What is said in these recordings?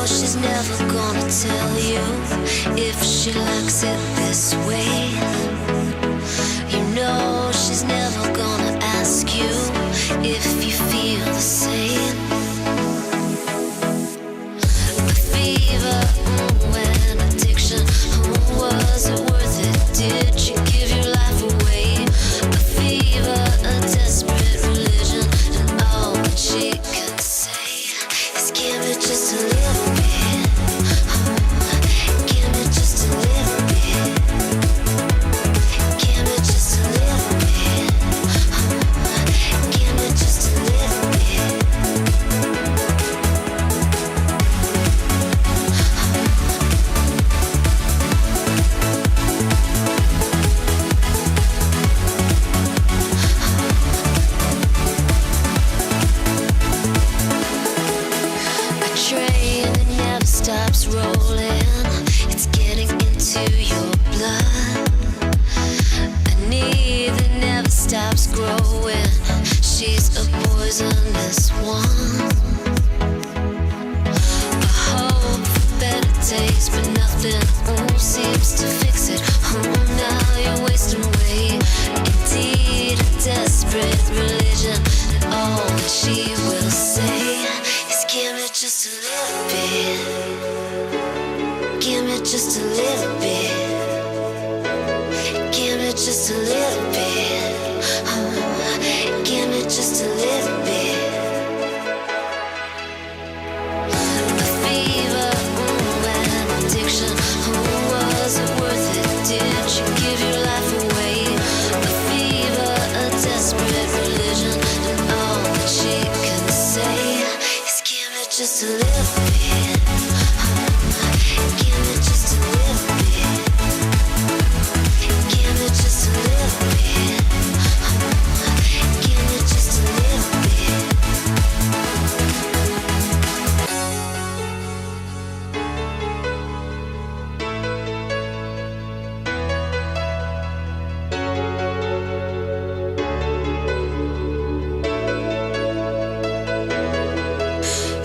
she's never gonna tell you if she likes it this way. You know she's never gonna ask you if you feel the same. The fever, and addiction, was it worth it? Did you give your life away? A fever, a desperate religion, and all that she can say is give me just a little bit. Give me just a little bit. Give me just a little bit. Give me just a little bit. A train that never stops rolling, it's getting into your blood. A need that never stops growing, she's a poisonous one. A hope for better days, but nothing seems to fix it. Now you're wasting away. Indeed, a desperate religion, and all that she will say is give me just a little bit. Give me just a little bit. Give me just a little bit. Give me just a little bit. The fever, and addiction, was it worth it? Did you give your life away? A fever, a desperate religion, and all that she can say is give me just a little bit. Give me just a little bit. Give me just a little bit. Give me just a little bit.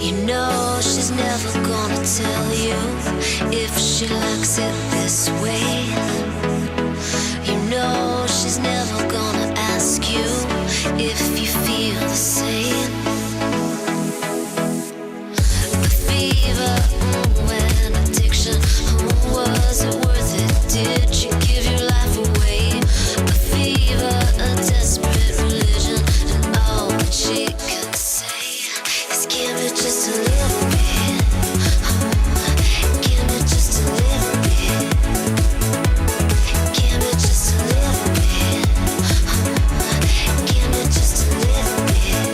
You know she's never gonna tell you if she likes it this way. You know she's never gonna ask you if you feel the same. The fever, and addiction, was it worth it? Did you give your life away? A fever, a desperate religion, and all that she can say is give me just a little bit. Give me just a little bit. Give me just a little bit. Give me just a little bit.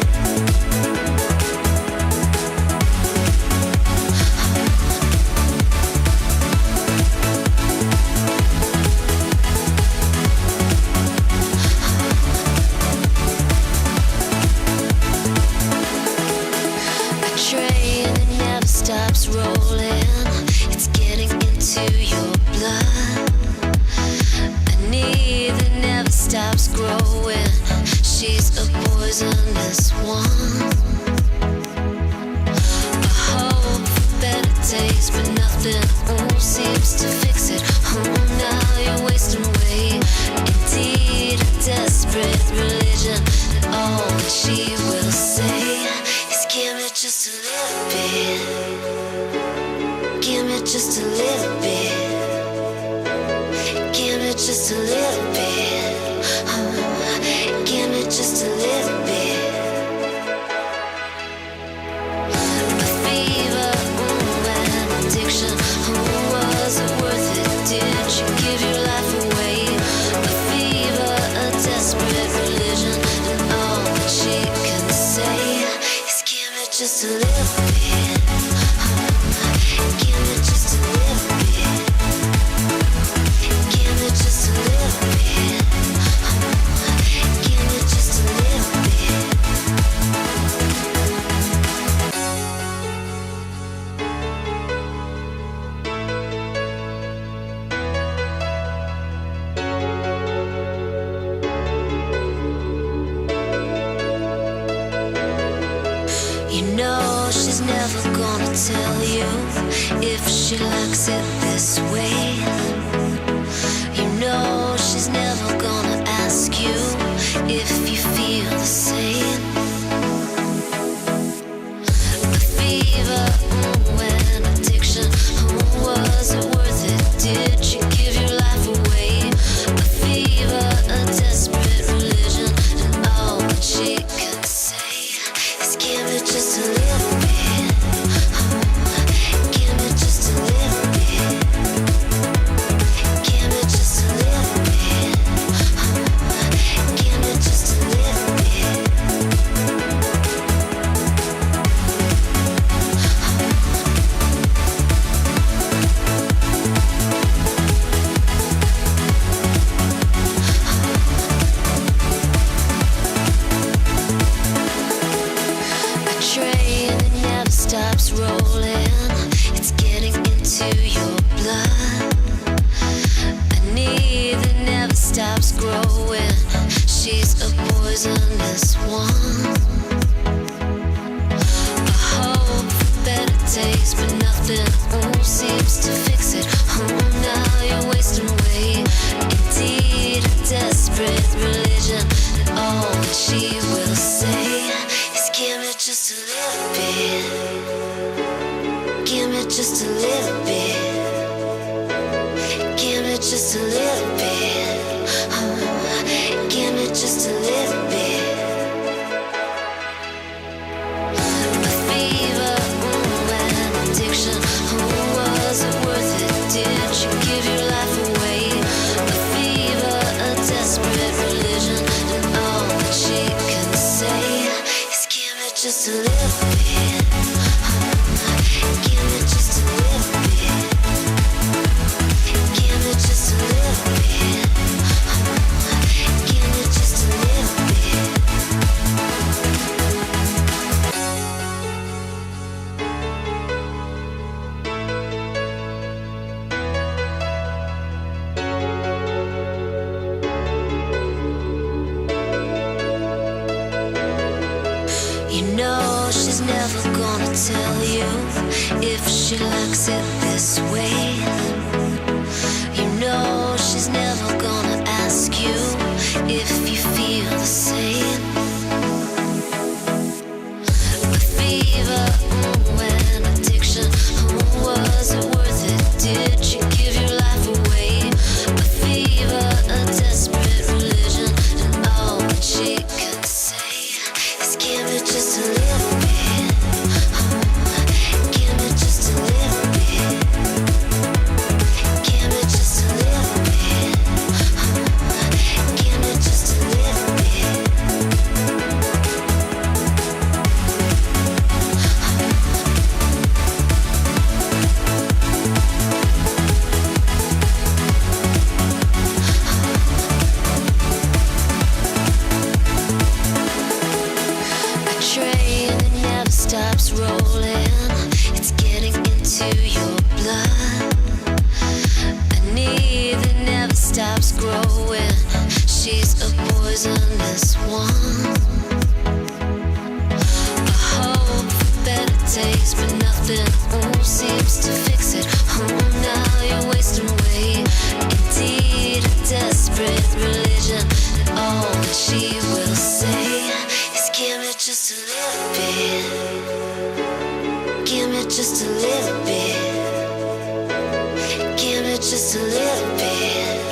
A train that never stops rolling, it's getting into your blood. A need that never stops growing, she's a poisonous one. A hope for better days, but nothing seems to fix it. Now you're wasting away. Indeed, a desperate religion, and all that she will say is give me just a little bit. Give me just a little bit. Give me just a little bit. Give me just a little bit. The fever, and addiction, was it worth it? Did you give your life away? A fever, a desperate religion, and all that she can say is give me just a little bit. Give me just a little bit. Give me just a little bit. Give me just a little bit. You know she's never gonna tell you if she likes it this way. You know she's never gonna ask you if you feel the same. The fever, and addiction, was it worth it? Did you give your life away? The fever, a desperate religion, and all that she can say is give me just a little bit. Give me just a little bit. Give me just a little bit. Give me just a little bit. A train that never stops rolling, it's getting into your blood. A need that never stops growing, she's a poisonous one. A hope for better days, but nothing seems to fix it. Now you're wasting away. Indeed, a desperate religion, and all that she will say is give me just a little bit. Give me just a little bit. Give me just a little bit. Give me just a little bit. The fever, and addiction, was it worth it? Did you give your life away? The fever, a desperate religion, and all that she can say is give me just a little bit. Give me just a little bit. Give me just a little bit. Give me just a little bit. You know she's never gonna tell you if she likes it this way. You know she's never gonna ask you if you feel the same. The fever, and addiction, was it worth it? Did you give your life away? The fever, a desperate religion, and all that she can say is give me just a little bit. Give me just a little bit. Give me just a little bit. Give me just a little bit. A train that never stops rolling, it's getting into your blood. A need that never stops growing, she's a poisonous one. A hope for better days, but nothing seems to fix it. Now you're wasting away. Indeed, a desperate religion, and all that she will say is give me just a little bit. Give me just a little bit. Give me just a little bit.